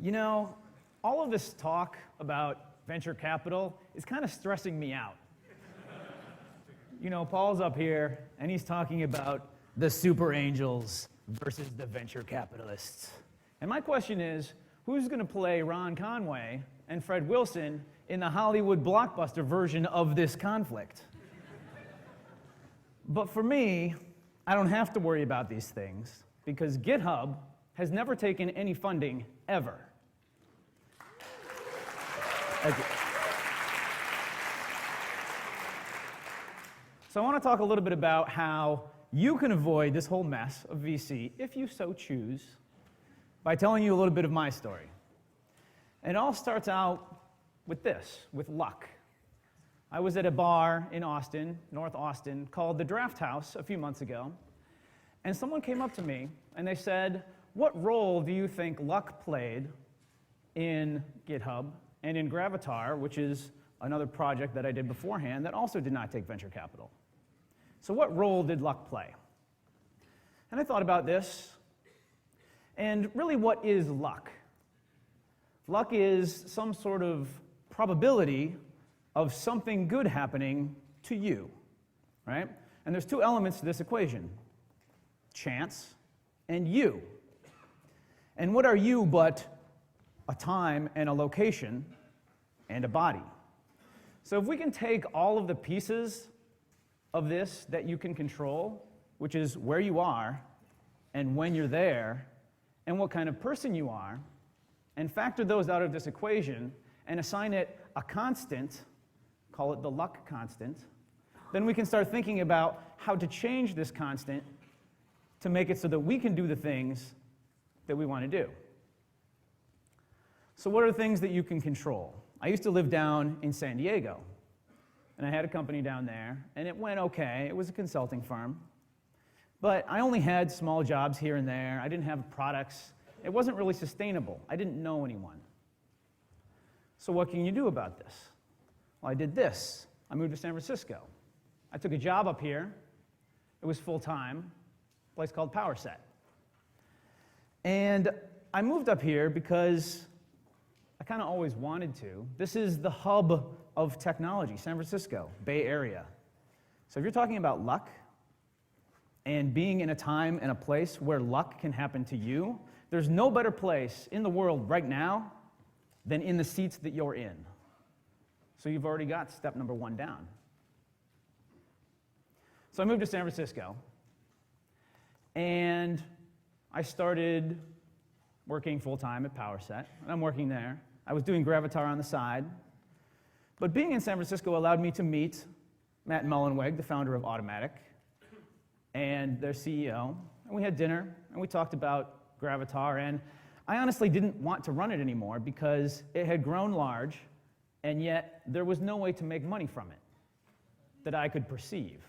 You know, all of this talk about venture capital is kind of stressing me out. You know, Paul's up here, and he's talking about the super angels versus the venture capitalists. And my question is, who's going to play Ron Conway and Fred Wilson in the Hollywood blockbuster version of this conflict? But for me, I don't have to worry about these things because GitHub has never taken any funding ever. Thank you. So I want to talk a little bit about how you can avoid this whole mess of VC, if you so choose, by telling you a little bit of my story. And it all starts out with this, with luck. I was at a bar in Austin, North Austin, called the Draft House a few months ago, and someone came up to me and they said, "What role do you think luck played in GitHub and in Gravatar," which is another project that I did beforehand that also did not take venture capital? So what role did luck play? And I thought about this, and really what is luck? Luck is some sort of probability of something good happening to you, right? And there's two elements to this equation: chance and you. And what are you but a time and a location and a body? So if we can take all of the pieces of this that you can control, which is where you are and when you're there and what kind of person you are, and factor those out of this equation and assign it a constant, call it the luck constant, then we can start thinking about how to change this constant to make it so that we can do the things that we want to do. So what are the things that you can control? I used to live down in San Diego, and I had a company down there, and it went okay. It was a consulting firm. But I only had small jobs here and there. I didn't have products. It wasn't really sustainable. I didn't know anyone. So what can you do about this? Well, I did this. I moved to San Francisco. I took a job up here. It was full-time, a place called PowerSet. And I moved up here because I kind of always wanted to. This is the hub of technology, San Francisco, Bay Area. So if you're talking about luck and being in a time and a place where luck can happen to you, there's no better place in the world right now than in the seats that you're in. So you've already got step number one down. So I moved to San Francisco, and I started working full-time at PowerSet, and I'm working there. I was doing Gravatar on the side. But being in San Francisco allowed me to meet Matt Mullenweg, the founder of Automattic, and their CEO. And we had dinner, and we talked about Gravatar. And I honestly didn't want to run it anymore because it had grown large, and yet there was no way to make money from it that I could perceive.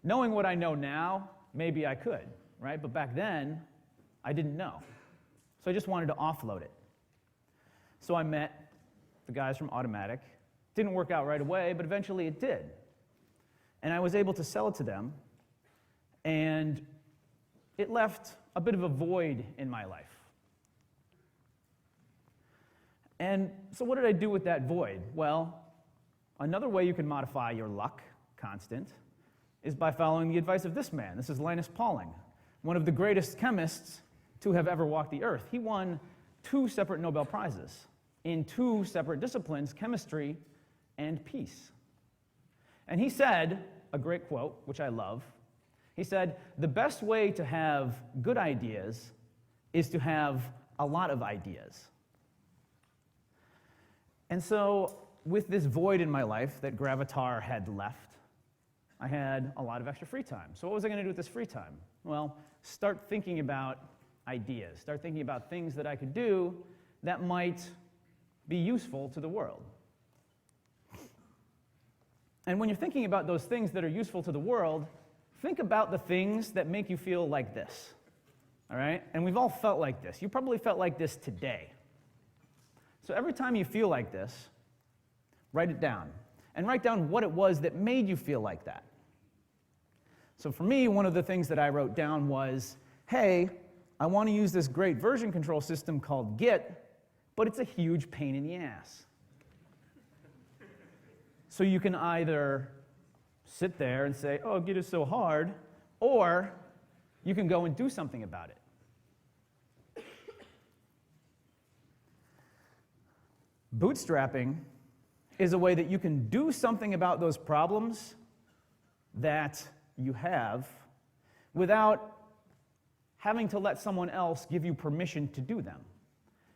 Knowing what I know now, maybe I could, right? But back then, I didn't know. So I just wanted to offload it. So I met the guys from Automattic. Didn't work out right away, but eventually it did. And I was able to sell it to them, and it left a bit of a void in my life. And so what did I do with that void? Well, another way you can modify your luck constant is by following the advice of this man. This is Linus Pauling, one of the greatest chemists to have ever walked the earth. He won 2 separate Nobel Prizes in 2 separate disciplines, chemistry and peace. And he said, a great quote, which I love, he said, "The best way to have good ideas is to have a lot of ideas." And so with this void in my life that Gravatar had left, I had a lot of extra free time. So what was I going to do with this free time? Well, start thinking about ideas. Start thinking about things that I could do that might be useful to the world. And when you're thinking about those things that are useful to the world, think about the things that make you feel like this, all right? And we've all felt like this. You probably felt like this today. So every time you feel like this, write it down. And write down what it was that made you feel like that. So for me, one of the things that I wrote down was, hey, I want to use this great version control system called Git, but it's a huge pain in the ass. So you can either sit there and say, oh, Git is so hard, or you can go and do something about it. Bootstrapping is a way that you can do something about those problems that you have without having to let someone else give you permission to do them.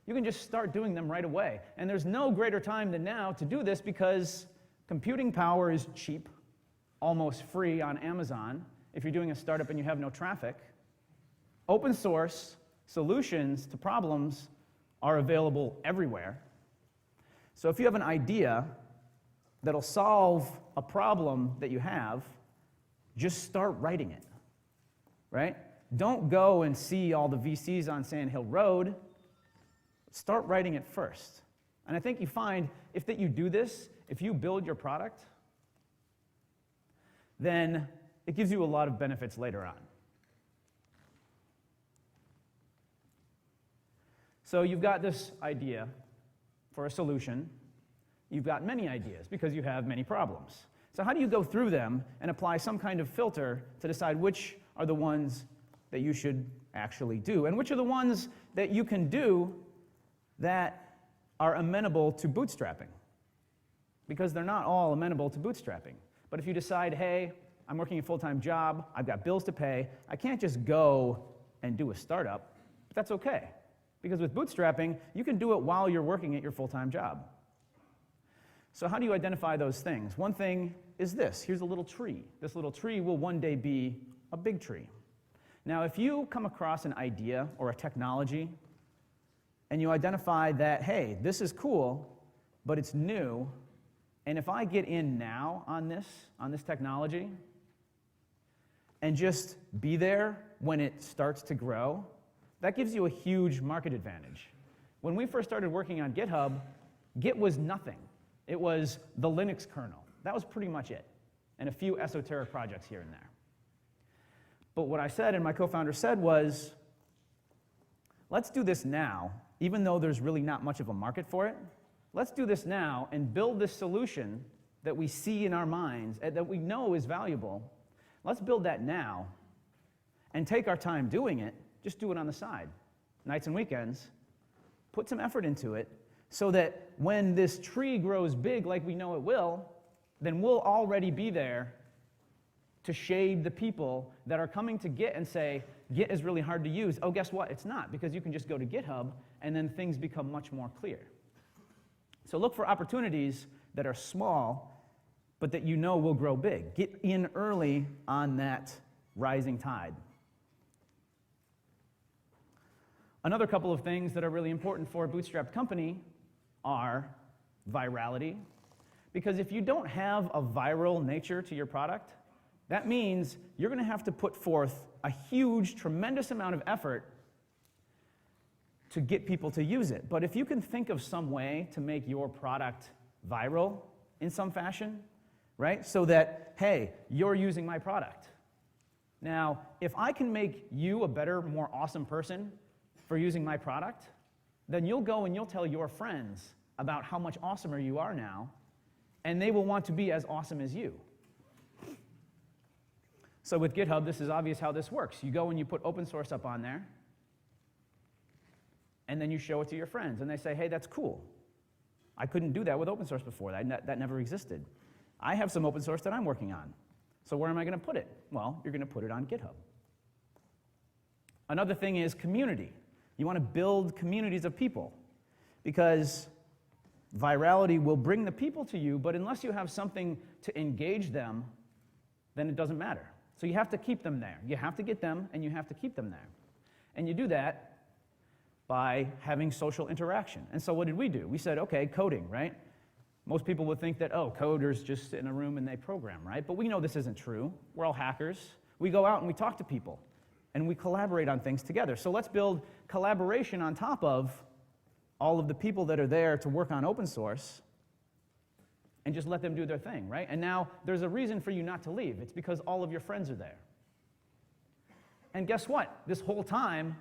You can just start doing them right away. And there's no greater time than now to do this because computing power is cheap, almost free on Amazon if you're doing a startup and you have no traffic. Open source solutions to problems are available everywhere. So if you have an idea that'll solve a problem that you have, just start writing it, right? Don't go and see all the VCs on Sand Hill Road. Start writing it first. And I think you find if that you do this, if you build your product, then it gives you a lot of benefits later on. So you've got this idea for a solution. You've got many ideas because you have many problems. So how do you go through them and apply some kind of filter to decide which are the ones that you should actually do, and which are the ones that you can do that are amenable to bootstrapping? Because they're not all amenable to bootstrapping. But if you decide, hey, I'm working a full-time job, I've got bills to pay, I can't just go and do a startup, but that's okay. Because with bootstrapping, you can do it while you're working at your full-time job. So how do you identify those things? One thing is this. Here's a little tree. This little tree will one day be a big tree. Now, if you come across an idea or a technology and you identify that, hey, this is cool, but it's new, and if I get in now on this technology, and just be there when it starts to grow, that gives you a huge market advantage. When we first started working on GitHub, Git was nothing. It was the Linux kernel. That was pretty much it, and a few esoteric projects here and there. But what I said and my co-founder said was, let's do this now, even though there's really not much of a market for it. Let's do this now and build this solution that we see in our minds, that we know is valuable. Let's build that now and take our time doing it. Just do it on the side, nights and weekends. Put some effort into it so that when this tree grows big like we know it will, then we'll already be there to shade the people that are coming to Git and say, Git is really hard to use. Oh, guess what? It's not, because you can just go to GitHub and then things become much more clear. So look for opportunities that are small, but that you know will grow big. Get in early on that rising tide. Another couple of things that are really important for a bootstrapped company are virality. Because if you don't have a viral nature to your product, that means you're going to have to put forth a huge, tremendous amount of effort to get people to use it. But if you can think of some way to make your product viral in some fashion, right? So that, hey, you're using my product. Now, if I can make you a better, more awesome person for using my product, then you'll go and you'll tell your friends about how much awesomer you are now, and they will want to be as awesome as you. So with GitHub, this is obvious how this works. You go and you put open source up on there, and then you show it to your friends, and they say, hey, that's cool. I couldn't do that with open source before. That never existed. I have some open source that I'm working on. So where am I going to put it? Well, you're going to put it on GitHub. Another thing is community. You want to build communities of people, because virality will bring the people to you, but unless you have something to engage them, then it doesn't matter. So you have to keep them there. You have to get them, and you have to keep them there. And you do that by having social interaction. And so what did we do? We said, okay, coding, right? Most people would think that, oh, coders just sit in a room and they program, right? But we know this isn't true. We're all hackers. We go out and we talk to people, and we collaborate on things together. So let's build collaboration on top of all of the people that are there to work on open source, and just let them do their thing, right? And now there's a reason for you not to leave. It's because all of your friends are there. And guess what? This whole time,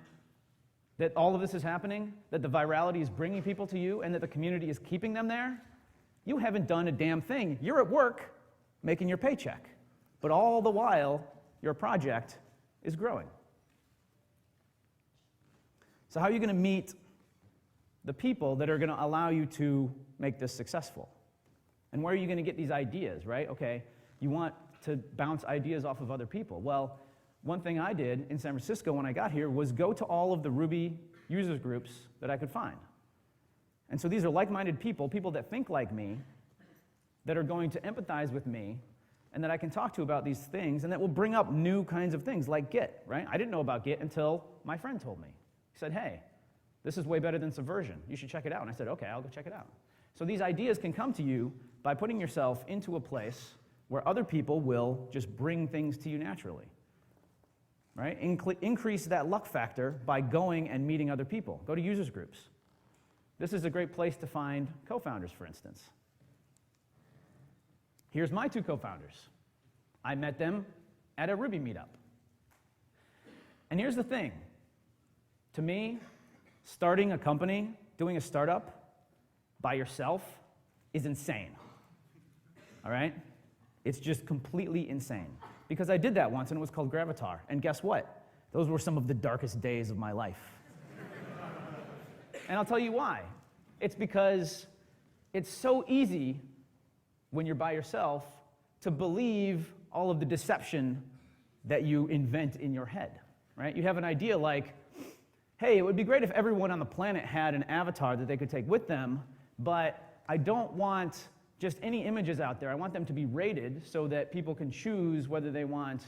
that all of this is happening, that the virality is bringing people to you, and that the community is keeping them there, you haven't done a damn thing. You're at work making your paycheck. But all the while, your project is growing. So how are you going to meet the people that are going to allow you to make this successful? And where are you going to get these ideas, right? Okay, you want to bounce ideas off of other people. Well, one thing I did in San Francisco when I got here was go to all of the Ruby users groups that I could find. And so these are like-minded people, people that think like me, that are going to empathize with me, and that I can talk to about these things, and that will bring up new kinds of things like Git, right? I didn't know about Git until my friend told me. He said, hey, this is way better than Subversion. You should check it out. And I said, okay, I'll go check it out. So these ideas can come to you by putting yourself into a place where other people will just bring things to you naturally, right? Increase that luck factor by going and meeting other people. Go to users groups. This is a great place to find co-founders, for instance. Here's my two co-founders. I met them at a Ruby meetup. And here's the thing. To me, starting a company, doing a startup by yourself is insane. All right? It's just completely insane. Because I did that once, and it was called Gravatar. And guess what? Those were some of the darkest days of my life. And I'll tell you why. It's because it's so easy when you're by yourself to believe all of the deception that you invent in your head, right? You have an idea like, hey, it would be great if everyone on the planet had an avatar that they could take with them, but I don't want just any images out there. I want them to be rated so that people can choose whether they want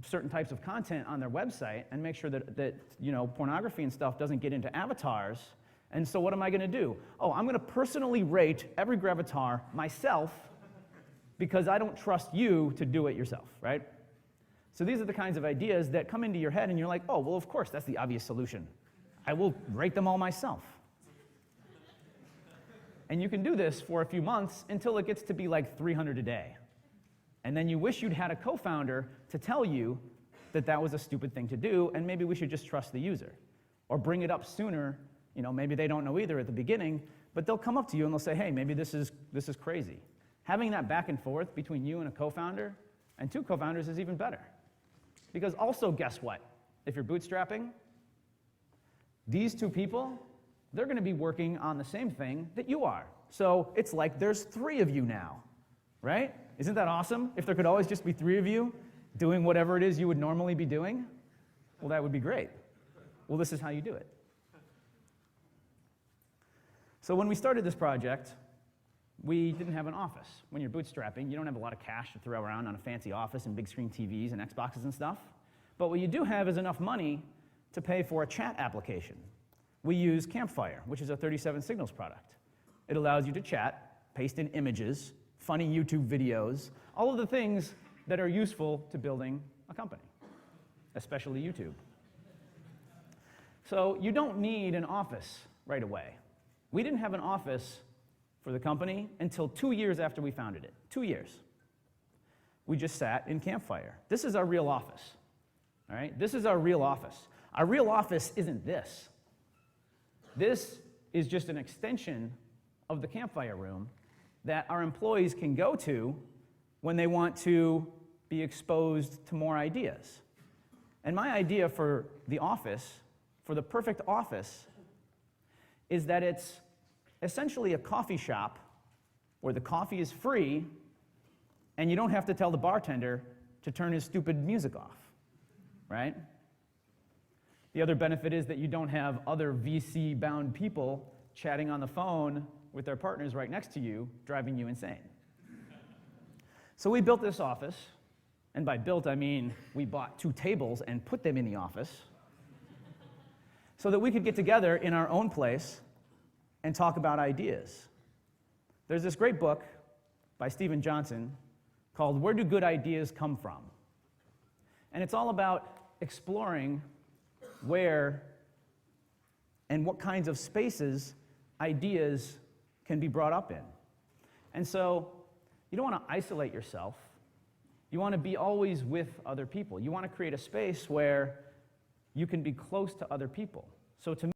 certain types of content on their website and make sure that pornography and stuff doesn't get into avatars. And so what am I going to do? Oh, I'm going to personally rate every Gravatar myself because I don't trust you to do it yourself, right? So these are the kinds of ideas that come into your head and you're like, oh, well, of course, that's the obvious solution. I will rate them all myself. And you can do this for a few months until it gets to be like 300 a day. And then you wish you'd had a co-founder to tell you that that was a stupid thing to do, and maybe we should just trust the user. Or bring it up sooner. Maybe they don't know either at the beginning, but they'll come up to you and they'll say, hey, maybe this is crazy. Having that back and forth between you and a co-founder, and two co-founders is even better. Because also, guess what? If you're bootstrapping, these two people, they're going to be working on the same thing that you are. So it's like there's three of you now, right? Isn't that awesome? If there could always just be three of you doing whatever it is you would normally be doing, well, that would be great. Well, this is how you do it. So when we started this project, we didn't have an office. When you're bootstrapping, you don't have a lot of cash to throw around on a fancy office and big screen TVs and Xboxes and stuff. But what you do have is enough money to pay for a chat application. We use Campfire, which is a 37 Signals product. It allows you to chat, paste in images, funny YouTube videos, all of the things that are useful to building a company, especially YouTube. So you don't need an office right away. We didn't have an office for the company until 2 years after we founded it. 2 years. We just sat in Campfire. This is our real office. All right? This is our real office. Our real office isn't this. This is just an extension of the Campfire room that our employees can go to when they want to be exposed to more ideas. And my idea for the office, for the perfect office, is that it's essentially a coffee shop where the coffee is free and you don't have to tell the bartender to turn his stupid music off, right? The other benefit is that you don't have other VC-bound people chatting on the phone with their partners right next to you, driving you insane. So we built this office, and by built I mean we bought 2 tables and put them in the office so that we could get together in our own place and talk about ideas. There's this great book by Steven Johnson called Where Do Good Ideas Come From? And it's all about exploring where and what kinds of spaces ideas can be brought up in. And so you don't want to isolate yourself. You want to be always with other people. You want to create a space where you can be close to other people. So to